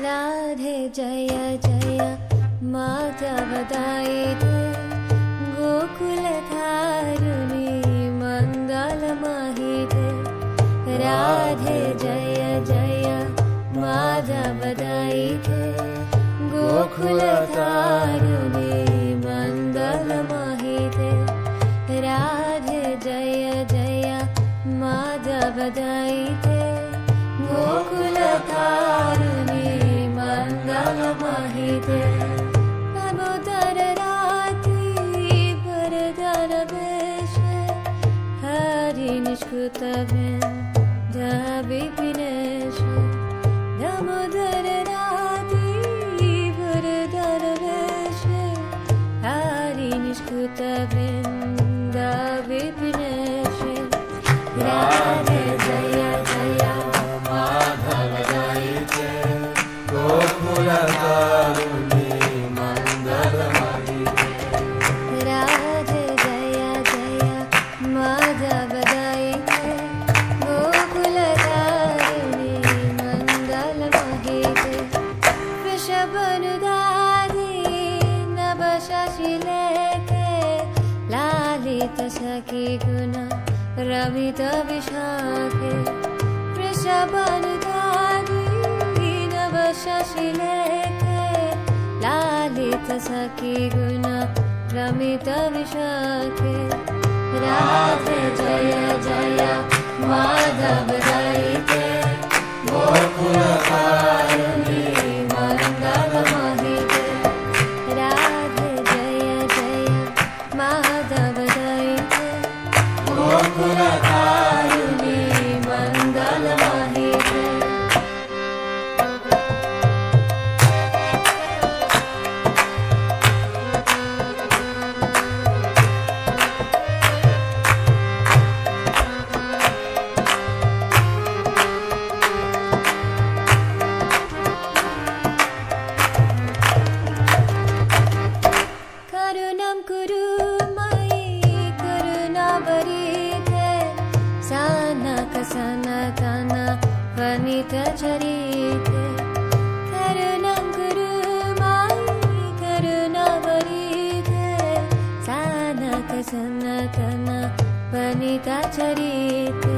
राधे जय जय माता वदायिते गोकुलधारिणी मङ्गलमाहिते राधे जय जय माता वदायिते गोकुलधारिणी मङ्गलमाहिते राधे जय जय माता वदायिते गोकुलधारिणी मङ्गलमाहिते नमोदर राति वरदर वेश हरि निष्कृतवृन्द विपिनेश नमोदर राति वरदर वेश हरि निष्कृतवृन्द विपिनेश राधे जय जय माधवदायिते गोकुलधारिणी मङ्गलमाहिते राधे जय जय माधवदायिते गोकुलधारिणी मङ्गलमाहिते वृषभनुदारी नवशशिलेखे लालित सखी गुण रमित विशाखे वृषभनुदारी नवशशिलेखे लालित सखी गुण रमित विशाखे राधे जय जय माधवदायिते गोकुलधारिणी मङ्गलमाहिते राधे जय जय माधवदायिते गोकुलधारिणी मङ्गलमाहिते करुणं कुरु मयि करुणावरीते सानक सनातन वनितचरिते करुणं कुरु मयि करुणावरीते सानक सनातन वनितचरिते